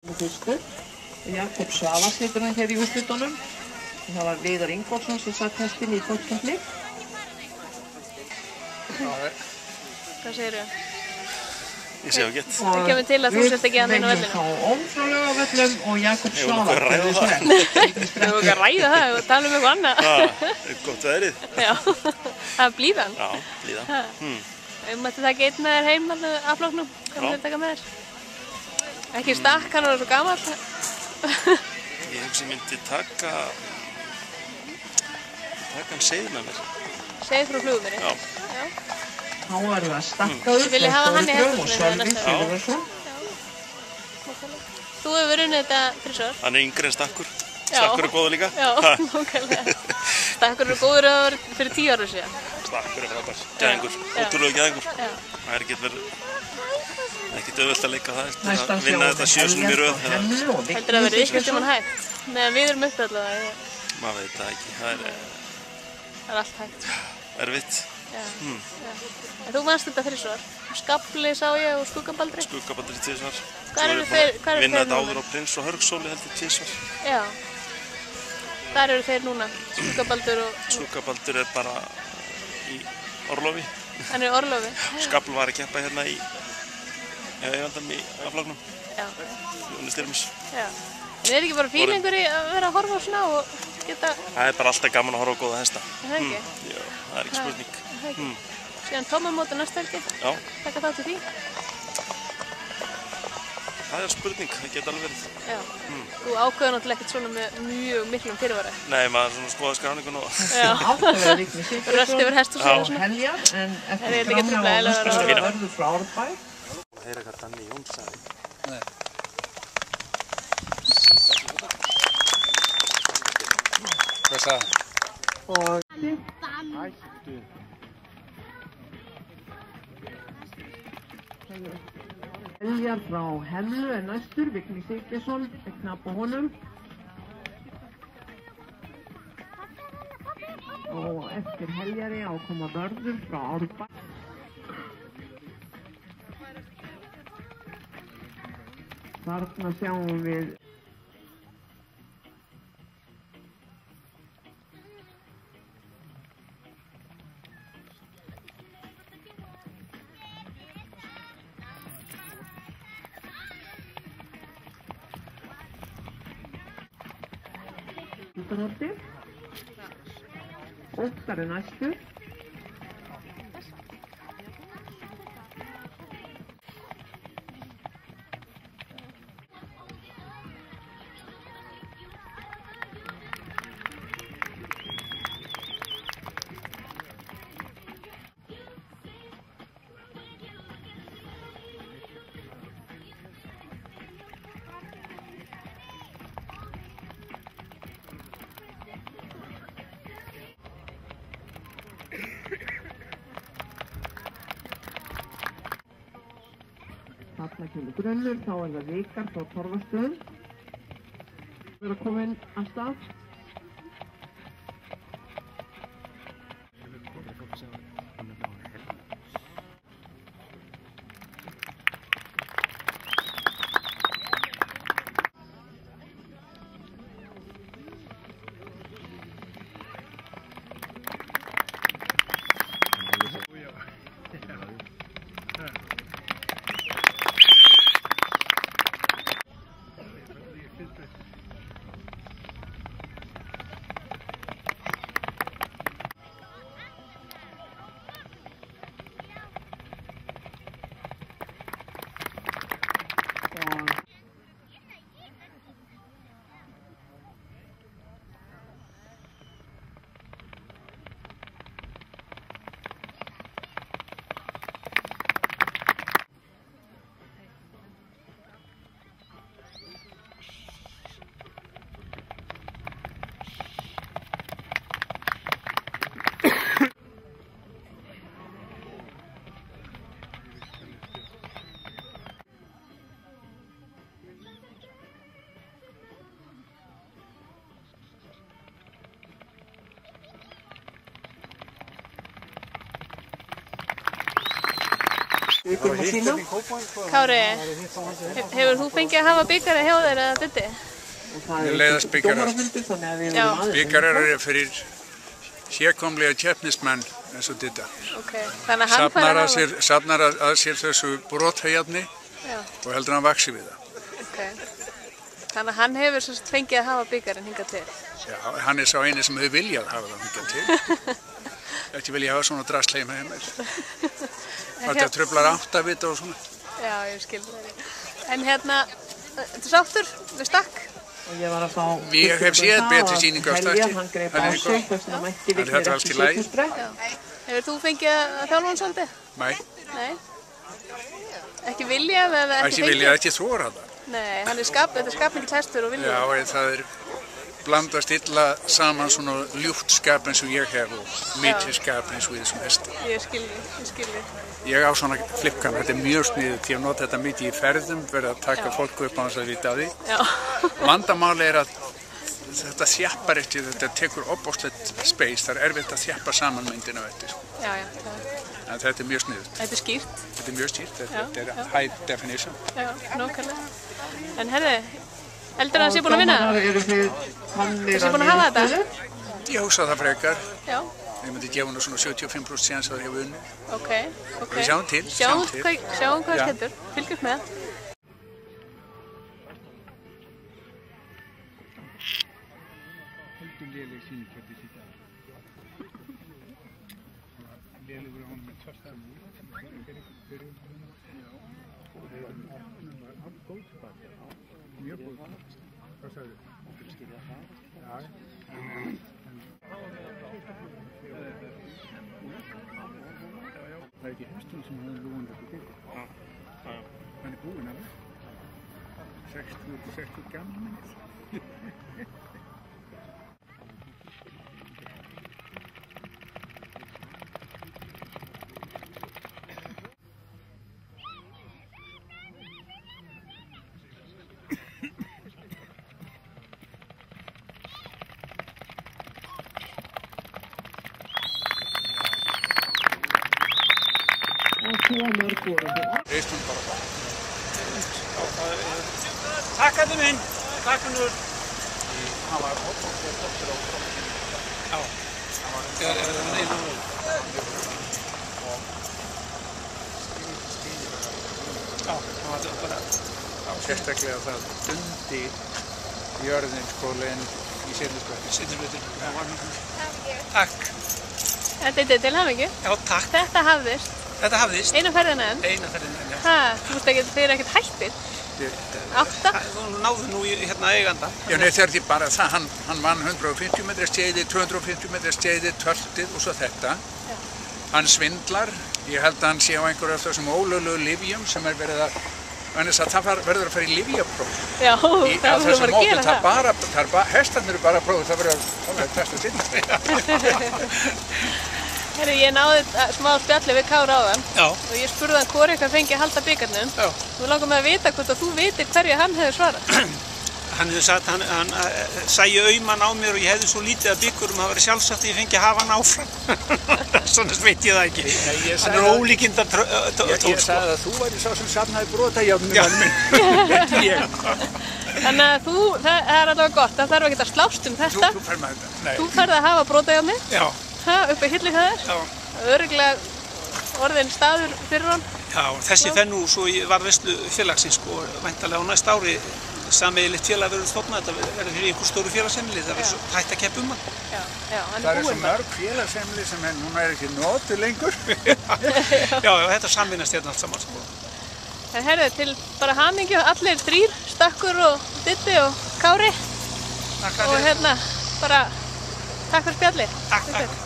Fyrstu. Jakob Svavars heitir hann hér í úrslitunum. Það var Viðar Ingólfsson sem satt hestinn í tókstempli. Hvað segirðu? Ég sé ekki. Það kemur til að þú sért ekki að þínu vellinu. Við veljum þá Óm frá Laugavöllum og Jakob Svavars. Við erum það. Við erum að ræða það og tala eitthvað annað. Það er gott veðrið. Já, það er blíðan. Já, blíðan. Við mættum taka einn með þér heim af flokknum. Hvað vil taka með þér? Ekki stakk, hann var svo gamall. Ég hugsi myndi taka hann seið með mér. Seið frá flugumiri? Já. Þá er það Stakkaður Vil ég hafa hann í og hesthúsinu Sölvi Sigurðarsson. Þú hefur unnið þetta þrisvar? Hann er yngri en Stakkur. Stakkur er góður líka. Já, nákvæmlega. Stakkur er góður að vera fyrir 10 ára síðan. Stakkur er frábær. Gæðingur. Ótrúlega gæðingur. Það er ekkert auðvelt að leika það eftir að vinna þetta 7 sinnum í röð. Heldur að verði ykkur tímann hægt? Meðan við erum uppi allavega. Maður veit það ekki. Það er allt hægt. Erfitt. En þú vannst þetta þrisvar. Skafli sá ég og Skuggabaldri. Skuggabaldri 2 svar. Hvar eru þeir núna? Vinna þetta áður á Prins og Hörgsóli heldur 2 svar. Já. Hvar eru þeir núna? Skuggabaldur og... Skuggabaldur er bara í orlofi. Hann er í orlofi? Skafl var að keppa hérna í eigandam í aflagnum. Já. Jóni Styrmis. Já. En ekki bara fílingur í að vera að horfa á svona og geta... Það er bara alltaf gaman að horfa á góða hesta. Það ekki? Já, það er ekki spurning. Það ekki? Síðan tómamóti næsta helgi? Já. Taka þátt í því? Það er spurning, það geta alveg verið. Já. Þú ákveður náttúrulega ekkert svona með mjög miklum fyrirvara. Nei, maður svona skoða skráningun og... Já. Ákveður Vigni Sigurðarsson. Röst yfir hesthúsið og svona. Heljar, en eftir framlega á næsta verður frá Árbæ. Heyra hvað Danni Jóns sagði. Nei. Hvað sagði hann? Hættu. Heljar frá Hemlu er næstur, Vigni Sigurðarsson er knapp á honum. Og eftir Heljari ákoma Vörður frá Árbæ. Þarna sjáum við Hútarholti. Óttar er næstur. Þarna kemur grunnur, þá er það Vikar frá Torfastöðum. Við erum komin af stað. við byrjum að sína. Kári, hefur þú fengið að hafa bikari hjá þér eða Diddi? Mér leiðast bikarar. Bikarar eru fyrir hégómlega keppnismenn eins og Didda. Þannig að hann fær að hafa... Safnar að sér þessu brothæjarni og heldur hann vaxi við það. Þannig að hann hefur fengið að hafa bikarinn hingað til. Já, hann sá eini sem hefur viljað hafa það hingað til. Ekki vilja hafa svona drasleim með mér. Þetta tröflar áttavita og svona. Já, ég skil það. En hérna, þú sáttur við stakk? Ég hef séð betri sýningu á stakki. Hann greip á sig, þess vegna mætti við Þetta er allt í lagi. Hefur þú fengið að þjálfa hann svolítið? Nei. Ekki viljað eða ekki fengið? Ekki viljað, ekki þóra það. Nei, þetta er skapmikill hestur og viljað. Já, það blandast illa saman svona ljúft skap eins og ég hef og mikið skap eins og í þessum hesti. Ég skil þig. Ég á svona flipkan, þetta er mjög sniðugt, ég hef notað þetta mikið í ferðum, verið að taka fólku upp á þess að vita af því. Vandamáli er að þetta þjappar eftir, þetta tekur opbóðslegt space, það er erfitt að þjappa saman myndina á eftir. Já. En þetta er mjög sniðugt. Þetta er skýrt. Þetta er mjög skýrt, þetta er high definition. Já, nákvæmlega. En herði, heldur að það sé búin að vinna það? Það sé búin að hafa þetta? Ég hugsa það frekar. Já. Ég myndi gefa hennu svona 75% séns að það hefur unni. Ok. Við sjáum til. Sjáum hvað skemmtur. Fylgjum með. Það ekki hestum sem hann lúin þetta byggur. Hann búinn af það. 60 gammal minnið. Reistum bara. Takk að þið minn. Takk hennur. Hann var ótrúlega flottur á kroppinu. Já. Það var einu. Já, það var bara... Sérstaklega það dundi jörðin skólinn í seinni Takk. Þetta er til hamingju. Já, takk. Þetta hafðist. Þetta hafðist. Eina ferðina enn. Eina ferðina enn, já. Þú veist ekki, þeir eru ekkert hættir. 8. Þú náðu nú hérna eiganda. Já, nei, þetta er bara það, hann vann 150 metra skeiði, 250 metra skeiði, töltið og svo þetta. Já. Hann svindlar, ég held að hann sé á einhverju af þessum ólöglegu lyfjum sem verið að, þannig að það verður að fara í lyfjapróf. Já, það verður bara að gera það. Hestarnir eru bara að prófa, það verður að testa sinna. Herri, ég náði smá spjalli við Kára áðan. Já. Og ég spurði hann hvori eitthvað fengi að halda bikarnum. Já. Nú langar mig að vita hvort að þú vitir hverju hann hefur svarað. Hann hefur sagt, hann sæi auman á mér og ég hefði svo lítið að bikurum að það verið sjálfsagt að ég fengi að hafa hann áfram. Svona veit ég það ekki. Hann er ólíkinda Ég sagði að þú væri sá sem safnaði brotajárnum minn. Þannig að það er allavega gott, það þarf ekki að slást um þetta. Þú fer með þetta. Nei. Þú ferð að hafa brotajárni. Já. Uppi hilli hjá þér. Já. Örugglega orðinn staður fyrir hann. Já, þessi fer nú svo í varðveislu félagsins og væntanlega á næsta ári sameiginlegt félag verður stofnað, þetta verður fyrir einhver stóru félagsheimili, það verður hægt að keppa um hann. Já, hann það er svo búinn mörg félagsheimili sem núna ekki notuð lengur. Já, þetta samvinast hérna allt saman. Sko. En herðu, til bara hamingju, allir 3, Stakkur og Diddi og Kári. Takk og hérna, bara takk fyrir spjalli. Takk.